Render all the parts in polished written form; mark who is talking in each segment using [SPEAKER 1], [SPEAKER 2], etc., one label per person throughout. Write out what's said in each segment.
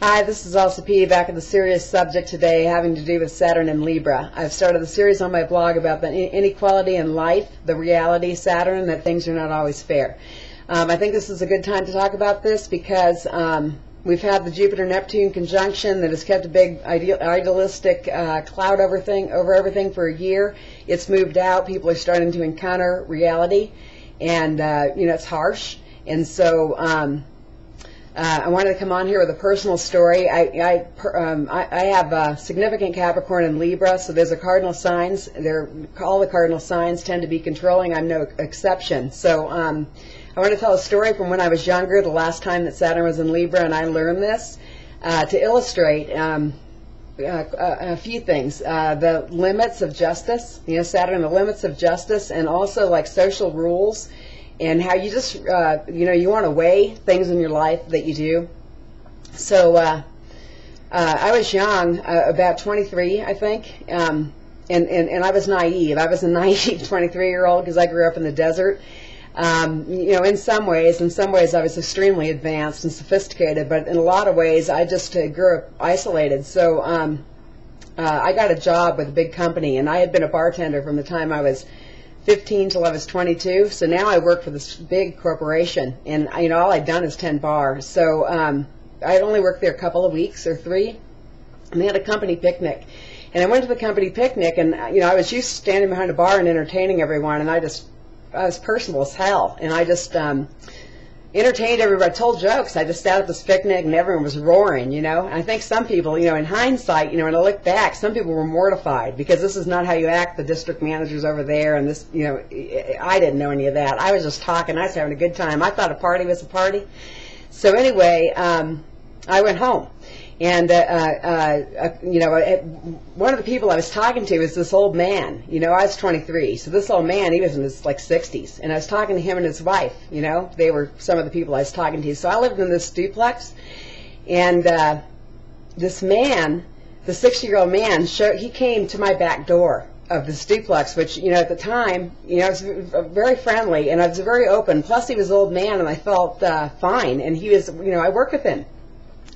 [SPEAKER 1] Hi, this is Elsa P. back in the serious subject today having to do with Saturn and Libra. I've started a series on my blog about the inequality in life, the reality, Saturn, that things are not always fair. I think this is a good time to talk about this because we've had the Jupiter-Neptune conjunction that has kept a big idealistic cloud over everything for a year. It's moved out. People are starting to encounter reality, and it's harsh. And so I wanted to come on here with a personal story. I have significant Capricorn and Libra, so there's a cardinal signs. All the cardinal signs tend to be controlling. I'm no exception. So I want to tell a story from when I was younger, the last time that Saturn was in Libra, and I learned this to illustrate a few things. The limits of justice, Saturn, the limits of justice, and also like social rules. And how you just, you want to weigh things in your life that you do. So I was young, about 23, I think, and I was naive. I was a naive 23-year-old because I grew up in the desert. In some ways I was extremely advanced and sophisticated, but in a lot of ways I just grew up isolated. So I got a job with a big company, and I had been a bartender from the time I was 15 till I was 22, so now I work for this big corporation, and all I'd done is 10 bars. So I'd only worked there a couple of weeks or 3, and they had a company picnic, and I went to the company picnic, and I was used to standing behind a bar and entertaining everyone, and I was personal as hell, and I just entertained everybody. I told jokes. I just sat at this picnic and everyone was roaring, And I think some people, in hindsight, when I look back, some people were mortified because this is not how you act. The district managers over there, and this, I didn't know any of that. I was just talking. I was having a good time. I thought a party was a party. So anyway, I went home. And, one of the people I was talking to was this old man. I was 23. So this old man, he was in his, 60s. And I was talking to him and his wife. They were some of the people I was talking to. So I lived in this duplex. And this man, the 60-year-old man, he came to my back door of this duplex, which, at the time, was very friendly. And I was very open. Plus, he was an old man, and I felt fine. And he was, I worked with him.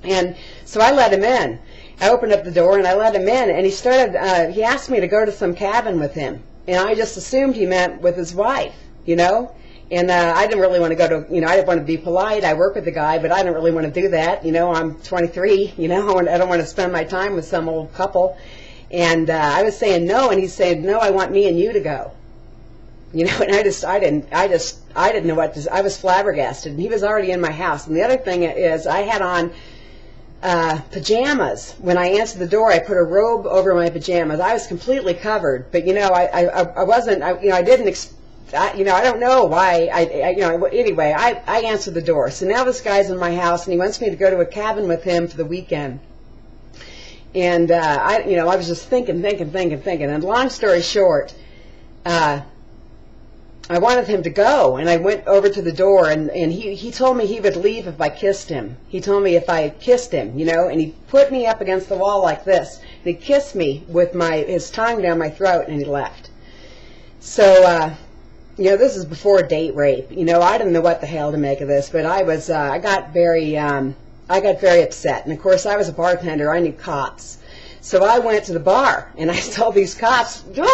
[SPEAKER 1] And so I let him in. I opened up the door and I let him in, and he started, he asked me to go to some cabin with him. And I just assumed he meant with his wife, And I didn't really want to go to, I didn't want to be polite. I work with the guy, but I didn't really want to do that. I'm 23, I don't want to spend my time with some old couple. And I was saying no, and he's saying, no, I want me and you to go. And I didn't know what to, I was flabbergasted. And he was already in my house. And the other thing is I had on pajamas. When I answered the door, I put a robe over my pajamas. I was completely covered, but I wasn't. I didn't. I don't know why. Anyway, I answered the door. So now this guy's in my house, and he wants me to go to a cabin with him for the weekend. And I was just thinking. And long story short, I wanted him to go, and I went over to the door, and he told me he would leave if I kissed him. He told me if I kissed him, and he put me up against the wall like this, and he kissed me with his tongue down my throat, and he left. So, this is before date rape. I didn't know what the hell to make of this, but I got very upset, and of course I was a bartender. I knew cops. So I went to the bar, and I told these cops, you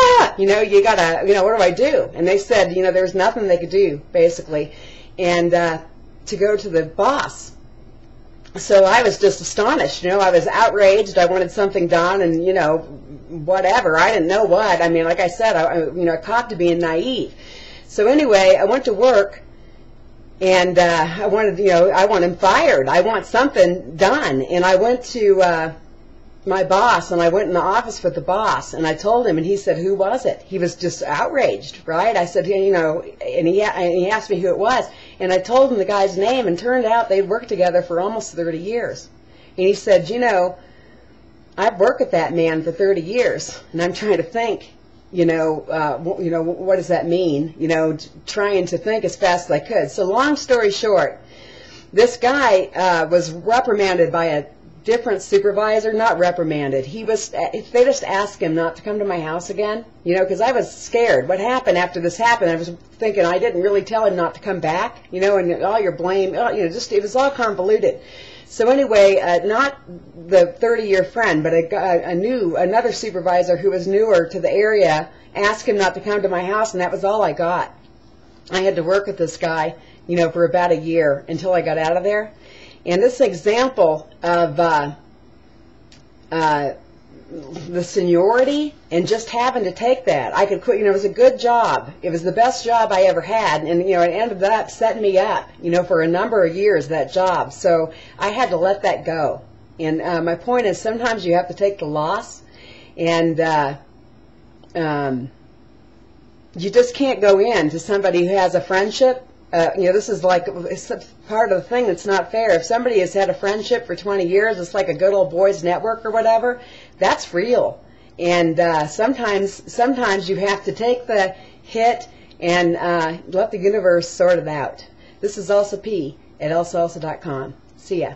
[SPEAKER 1] gotta, what do I do? And they said, there's nothing they could do, basically, and to go to the boss. So I was just astonished, I was outraged. I wanted something done, and, whatever. I didn't know what. I mean, like I said, I caught to being naive. So anyway, I went to work, and I wanted, I want him fired. I want something done. And I went to my boss, and I went in the office with the boss, and I told him, and he said, who was it? He was just outraged, right? I said, and he asked me who it was, and I told him the guy's name, and turned out they'd worked together for almost 30 years. And he said, I've worked with that man for 30 years, and I'm trying to think, what does that mean? Trying to think as fast as I could. So long story short, this guy was reprimanded by a different supervisor, not reprimanded. They just asked him not to come to my house again, because I was scared. What happened after this happened? I was thinking I didn't really tell him not to come back, and all your blame, it was all convoluted. So anyway, not the 30-year friend, but another supervisor who was newer to the area asked him not to come to my house, and that was all I got. I had to work with this guy, you know, for about a year until I got out of there. And this example of the seniority and just having to take that. I could quit, you know, it was a good job. It was the best job I ever had, and, you know, it ended up setting me up, you know, for a number of years, that job. So I had to let that go. And my point is, sometimes you have to take the loss, and you just can't go in to somebody who has a friendship. You know, this is like, it's part of the thing that's not fair. If somebody has had a friendship for 20 years, it's like a good old boys network or whatever, that's real. And sometimes you have to take the hit and let the universe sort it out. This is Elsa P. at elsaelsa.com. See ya.